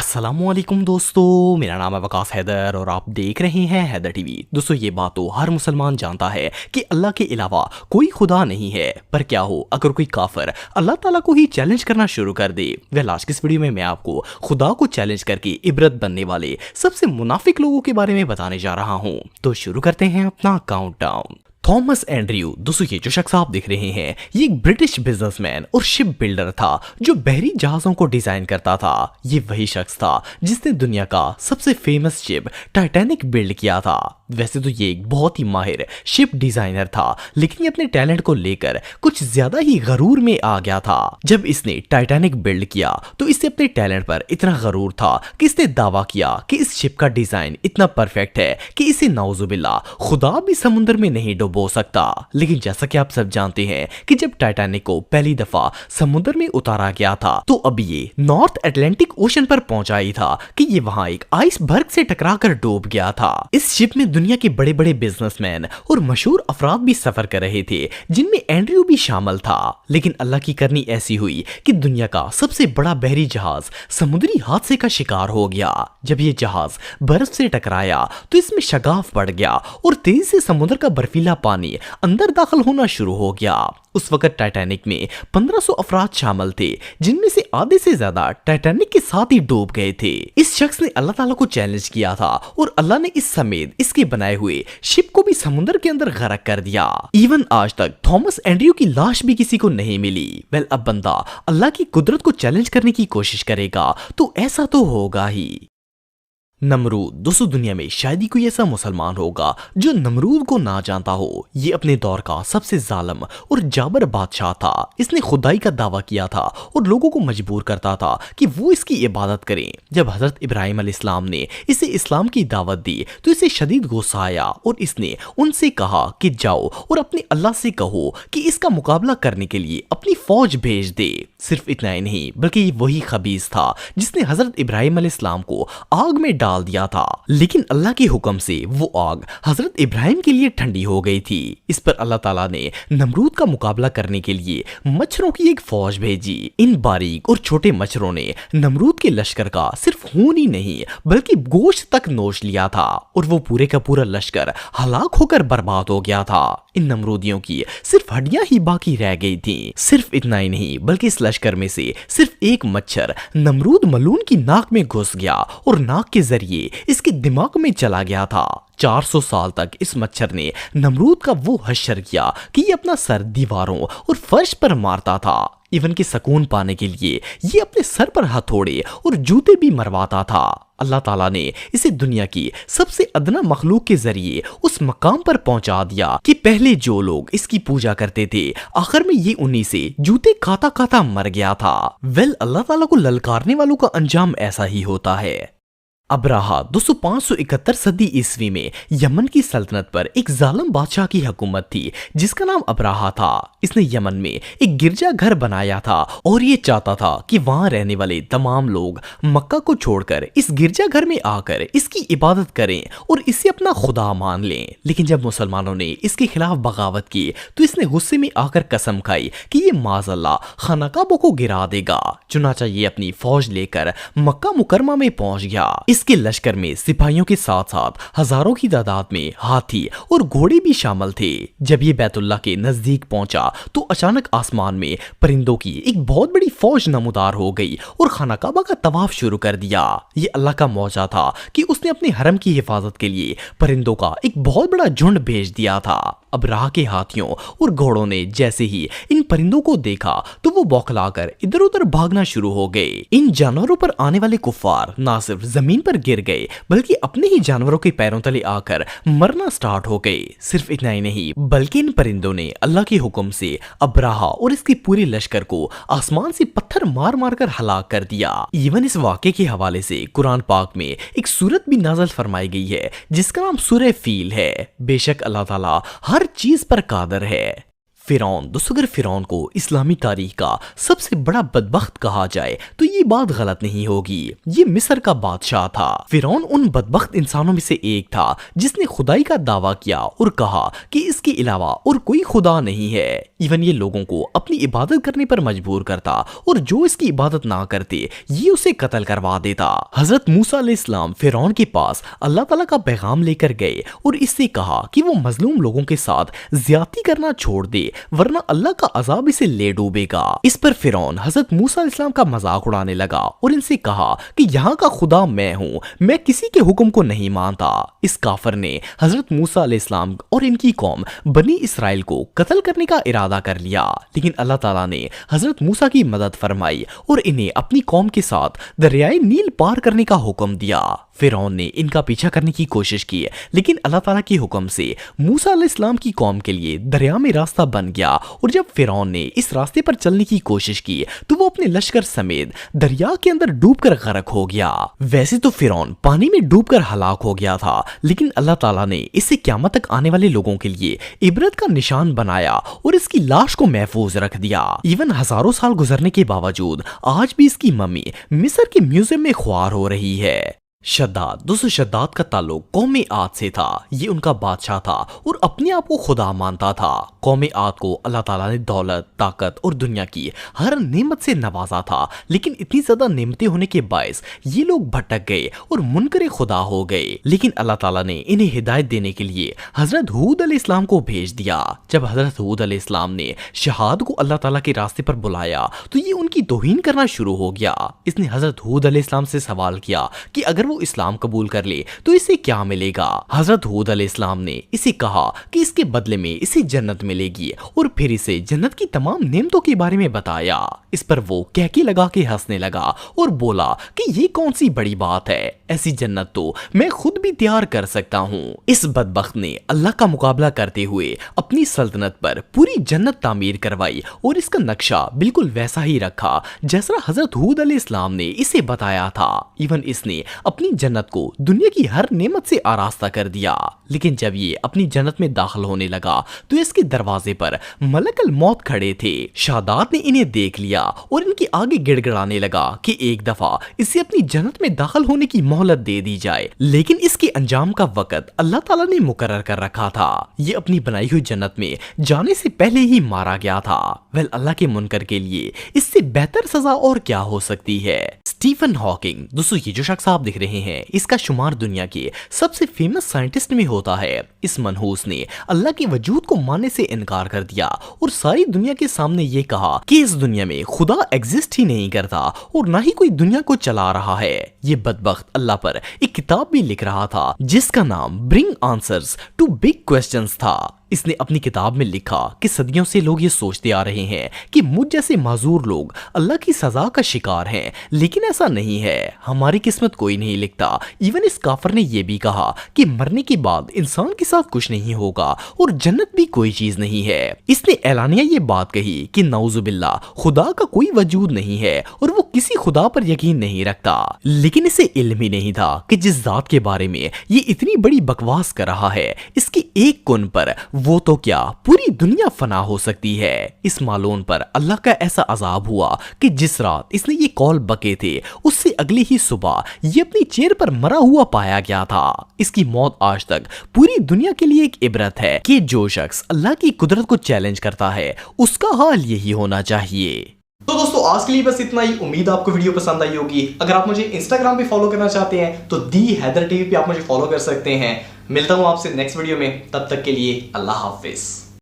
अस्सलाम वालेकुम दोस्तों, मेरा नाम है वकास हैदर और आप देख रहे हैं हैदर टीवी। दोस्तों, ये बात तो हर मुसलमान जानता है कि अल्लाह के अलावा कोई खुदा नहीं है। पर क्या हो अगर कोई काफिर अल्लाह ताला को ही चैलेंज करना शुरू कर दे। वेल, आज की इस वीडियो में मैं आपको खुदा को चैलेंज करके इबरत बनने वाले सबसे मुनाफिक लोगों के बारे में बताने जा रहा हूँ। तो शुरू करते हैं अपना काउंटडाउन। थॉमस एंड्रयू, दोस्तों ये जो शख्स आप देख रहे हैं ये एक ब्रिटिश बिजनेसमैन और शिप बिल्डर था जो बहरी जहाजों को डिजाइन करता था। ये वही शख्स था जिसने दुनिया का सबसे फेमस शिप टाइटैनिक बिल्ड किया था। वैसे तो ये एक बहुत ही माहिर शिप डिजाइनर था, लेकिन ये अपने टैलेंट को लेकर कुछ ज्यादा ही गरूर में आ गया था। जब इसने टाइटैनिक बिल्ड किया तो इससे अपने टैलेंट पर इतना गरूर था कि इसने दावा किया कि इस शिप का डिजाइन इतना परफेक्ट है कि इसे नाउजुबिल्ला खुदा भी समुद्र में नहीं डुबो सकता। लेकिन जैसा कि आप सब जानते हैं कि जब टाइटैनिक को पहली दफा समुद्र में उतारा गया था तो अब ये नॉर्थ अटलांटिक ओशन पर पहुंचा ही था कि ये वहां एक आइसबर्ग से टकराकर डूब गया था। इस शिप में दुनिया के बड़े बड़े बिजनेसमैन और मशहूर अफराद भी सफर कर रहे थे, जिनमें एंड्रयू भी शामिल था। लेकिन अल्लाह की करनी ऐसी हुई कि दुनिया का सबसे बड़ा बहरी जहाज समुद्री हादसे का शिकार हो गया। जब ये जहाज बर्फ से टकराया तो इसमें शगाफ पड़ गया और तेजी से समुद्र का बर्फीला पानी अंदर दाखिल होना शुरू हो गया। उस वक्त टाइटैनिक में 1500 अफराद शामिल थे, जिनमें से आधे से ज्यादा टाइटैनिक के साथ ही डूब गए थे। इस शख्स ने अल्लाह ताला को चैलेंज किया था और अल्लाह ने इस समेत इसके बनाए हुए शिप को भी समुद्र के अंदर गरक कर दिया। इवन आज तक थॉमस एंड्रयू की लाश भी किसी को नहीं मिली। वेल, अब बंदा अल्लाह की कुदरत को चैलेंज करने की कोशिश करेगा तो ऐसा तो होगा ही। नमरूद, दोस्तों दुनिया में शायद ही कोई ऐसा मुसलमान होगा जो नमरूद को ना जानता हो। ये अपने दौर का सबसे जालिम और जाबर बादशाह था। इसने खुदाई का दावा किया था और लोगों को मजबूर करता था कि वो इसकी इबादत करें। जब हजरत इब्राहिम अलैहिस्सलाम ने इसे इस्लाम की दावत दी तो इसे शदीद गुस्सा आया और इसने उनसे कहा कि जाओ और अपने अल्लाह से कहो कि इसका मुकाबला करने के लिए अपनी फौज भेज दे। सिर्फ इतना ही नहीं बल्कि ये वही खबीस था जिसने हजरत इब्राहिम अलैहिस्सलाम को आग में डाल दिया था। लेकिन अल्लाह के हुक्म से वो आग हजरत इब्राहिम के लिए ठंडी हो गई थी। इस पर अल्लाह ताला ने नमरूद का मुकाबला करने के लिए मच्छरों की एक फौज भेजी। इन बारीक और छोटे मच्छरों ने नमरूद के लश्कर का सिर्फ खून ही नहीं बल्कि गोश्त तक नोच लिया था और वो पूरे का पूरा लश्कर हलाक होकर बर्बाद हो गया था। इन नमरूदियों की सिर्फ हड्डियां ही बाकी रह गई थी। सिर्फ इतना ही नहीं बल्कि इस लश्कर में से सिर्फ एक मच्छर नमरूद मलून की नाक में घुस गया और नाक के जरिए इसके दिमाग में चला गया था। 400 साल तक इस मच्छर ने नमरूद का वो हश्र किया कि ये अपना सर दीवारों और फर्श पर मारता था। इवन के सुकून पाने के लिए ये अपने सर पर हथौड़े और जूते भी मरवाता था। अल्लाह ताला ने इसे दुनिया की सबसे अदना मखलूक के जरिए उस मकाम पर पहुंचा दिया कि पहले जो लोग इसकी पूजा करते थे आखिर में ये उन्हीं से जूते खाता खाता मर गया था। वेल, अल्लाह ताला को ललकारने वालों का अंजाम ऐसा ही होता है। अब्राहा, दोस्तों 571 सदी ईस्वी में यमन की सल्तनत पर एक जालिम बादशाह की हुकूमत थी जिसका नाम अब्राहा था। इसने यमन में एक गिरजा घर बनाया था और ये चाहता था कि वहां रहने वाले तमाम लोग मक्का को छोड़कर इस गिरजा घर में आकर इसकी इबादत करें और इसे अपना खुदा मान लें। लेकिन जब मुसलमानों ने इसके खिलाफ बगावत की तो इसने गुस्से में आकर कसम खाई कि ये माज़अल्लाह खानाकाबा को गिरा देगा। चुनाचा ये अपनी फौज लेकर मक्का मुकरमा में पहुंच गया। इसके लश्कर में सिपाहियों के साथ साथ हजारों की तादाद में हाथी और घोड़े भी शामिल थे। जब ये बैतुल्लाह के नजदीक पहुंचा तो अचानक आसमान में परिंदों की एक बहुत बड़ी फौज नमूदार हो गई और खाना काबा का तवाफ शुरू कर दिया। ये अल्लाह का मौजा था कि उसने अपने हरम की हिफाजत के लिए परिंदों का एक बहुत बड़ा झुंड भेज दिया था। अब राह के हाथियों और घोड़ों ने जैसे ही इन परिंदों को देखा तो वो बौखलाकर इधर उधर भागना शुरू हो गए। इन जानवरों पर आने वाले कुफ्फार ना सिर्फ जमीन पर गिर गए बल्कि अपने ही जानवरों के पैरों तले आकर मरना स्टार्ट हो गए। सिर्फ इतना ही नहीं बल्कि इन परिंदों ने अल्लाह के हुक्म से अब्राहा और इसके पूरे लश्कर को आसमान से पत्थर मार मार कर हलाक कर दिया। इवन इस वाक़े के हवाले से कुरान पाक में एक सूरत भी नाज़िल फरमाई गई है जिसका नाम सूरह फील है। बेशक अल्लाह ताला हर चीज पर कादर है। فرعون دوستو اگر فرعون کو اسلامی تاریخ کا سب سے بڑا بدبخت کہا جائے تو یہ بات غلط نہیں ہوگی۔ یہ مصر کا بادشاہ تھا۔ فرعون ان بدبخت انسانوں میں سے ایک تھا جس نے خدائی کا دعویٰ کیا اور کہا کہ اس کے علاوہ اور کوئی خدا نہیں ہے۔ ایون یہ لوگوں کو اپنی عبادت کرنے پر مجبور کرتا اور جو اس کی عبادت نہ کرتے یہ اسے قتل کروا دیتا۔ حضرت موسیٰ علیہ السلام فرعون کے پاس اللہ تعالیٰ کا پیغام لے کر گئے اور اس سے کہا کہ وہ مظلوم لوگوں کے ساتھ زیادتی کرنا چھوڑ دے ورنہ اللہ کا عذاب اسے لے ڈوبے گا۔ اس پر فرعون حضرت موسیٰ علیہ السلام کا مذاق اڑانے لگا اور ان سے کہا کہ یہاں کا خدا میں ہوں، میں کسی کے حکم کو نہیں مانتا۔ اس کافر نے حضرت موسیٰ علیہ السلام اور ان کی قوم بنی اسرائیل کو قتل کرنے کا ارادہ کر لیا، لیکن اللہ تعالیٰ نے حضرت موسیٰ کی مدد فرمائی اور انہیں اپنی قوم کے ساتھ دریائے نیل پار کرنے کا حکم دیا۔ فرعون نے ان کا پیچھا کرنے کی کوشش کی لیکن اللہ تعالیٰ کے حکم سے موسیٰ علیہ السلام کی قوم کے لیے دریا میں راستہ بن گیا اور جب فرعون نے اس راستے پر چلنے کی کوشش کی تو وہ اپنے لشکر سمیت دریا کے اندر ڈوب کر غرق ہو گیا۔ ویسے تو فرعون پانی میں ڈوب کر ہلاک ہو گیا تھا لیکن اللہ تعالیٰ نے اسے قیامت تک آنے والے لوگوں کے لیے عبرت کا نشان بنایا اور اس کی لاش کو محفوظ رکھ دیا۔ ایون ہزاروں سال گزرنے کے باوجود آج بھی اس کی ممی مصر کے میوزیم میں خوار ہو رہی ہے۔ شداد دوستو شداد کا تعلق قوم عاد سے تھا۔ یہ ان کا بادشاہ تھا اور اپنے آپ کو خدا مانتا تھا۔ قوم عاد کو اللہ تعالیٰ نے دولت، طاقت اور دنیا کی ہر نعمت سے نوازا تھا لیکن اتنی زیادہ نعمتیں ہونے کے باعث یہ لوگ بھٹک گئے اور منکر خدا ہو گئے۔ لیکن اللہ تعالیٰ نے انہیں ہدایت دینے کے لیے حضرت ہود علیہ السلام کو بھیج دیا۔ جب حضرت ہود علیہ السلام نے شہاد کو اللہ تعالیٰ کے راستے پر بلایا تو یہ ان کی توہین کرنا شروع ہو گیا۔ اس نے حضرت ہود علیہ السلام سے سوال کیا کہ اگر وہ اسلام قبول کر لے تو اسے کیا ملے گا؟ حضرت ہود علیہ السلام نے اسے کہا کہ اس کے بدلے میں اسے جنت ملے گی اور پھر اسے جنت کی تمام نعمتوں کے بارے میں بتایا۔ اس پر وہ کہکی لگا کے ہنسنے لگا اور بولا کہ یہ کون سی بڑی بات ہے، ایسی جنت تو میں خود بھی تیار کر سکتا ہوں۔ اس بدبخت نے اللہ کا مقابلہ کرتے ہوئے اپنی سلطنت پر پوری جنت تعمیر کروائی اور اس کا نقشہ بالکل ویسا ہی رکھا جیسا حضرت ہود علیہ السلام نے اسے بتایا تھا۔ ایون اس نے اپنی جنت کو دنیا کی ہر نعمت سے آراستہ کر دیا، لیکن جب یہ اپنی جنت میں داخل ہونے لگا تو اس کے دروازے پر ملک الموت کھڑے تھے۔ شاداد نے انہیں دیکھ لیا اور ان کے آگے گڑ گڑانے لگا کہ ایک دفعہ اسے اپنی جنت میں داخل ہونے کی مہلت دے دی جائے، لیکن اس کے انجام کا وقت اللہ تعالیٰ نے مقرر کر رکھا تھا۔ یہ اپنی بنائی ہوئی جنت میں جانے سے پہلے ہی مارا گیا تھا۔ اللہ کے منکر کے لیے اس سے بہتر سزا اور کیا ہو سکتی ہے؟ اسٹیفن ہاکنگ دوستو یہ جو شخص آپ دیکھ رہے ہیں اس کا شمار دنیا کے سب سے فیمس سائنٹسٹ میں ہوتا ہے۔ اس منحوس نے اللہ کے وجود کو ماننے سے انکار کر دیا اور ساری دنیا کے سامنے یہ کہا کہ اس دنیا میں خدا ایگزسٹ ہی نہیں کرتا اور نہ ہی کوئی دنیا کو چلا رہا ہے۔ یہ بدبخت اللہ پر ایک کتاب بھی لکھ رہا تھا جس کا نام برنگ آنسرز ٹو بگ کوسچنز تھا۔ اس نے اپنی کتاب میں لکھا کہ صدیوں سے لوگ یہ سوچتے آ رہے ہیں کہ مجھ جیسے معذور لوگ اللہ کی سزا کا شکار ہیں، لیکن ایسا نہیں ہے، ہماری قسمت کوئی نہیں لکھتا۔ ایون اس کافر نے یہ بھی کہا کہ مرنے کے بعد انسان کے ساتھ کچھ نہیں ہوگا اور جنت بھی کوئی چیز نہیں ہے۔ اس نے اعلانیہ یہ بات کہی کہ نعوذ باللہ خدا کا کوئی وجود نہیں ہے اور وہ کسی خدا پر یقین نہیں رکھتا، لیکن اسے علم ہی نہیں تھا کہ جس ذات کے بارے میں یہ اتنی بڑی بکواس کر رہا ہے اس کی ایک کن پر وہ تو کیا پوری دنیا فنا ہو سکتی ہے۔ اس مالون پر اللہ کا ایسا عذاب ہوا کہ جس رات اس نے یہ کال بکے تھے اس سے اگلی ہی صبح یہ اپنی چیئر پر مرا ہوا پایا گیا تھا۔ اس کی موت آج تک پوری دنیا کے لیے ایک عبرت ہے کہ جو شخص اللہ کی قدرت کو چیلنج کرتا ہے اس کا حال یہی ہونا چاہیے۔ تو دوستو آج کے لیے بس اتنا ہی، امید آپ کو ویڈیو پسند آئی ہوگی۔ اگر آپ مجھے انسٹاگرام پہ فالو کرنا چاہتے ہیں تو دی حیدر ٹی وی پہ آپ مجھے فالو کر سکتے ہیں۔ ملتا ہوں آپ سے نیکسٹ ویڈیو میں، تب تک کے لیے اللہ حافظ۔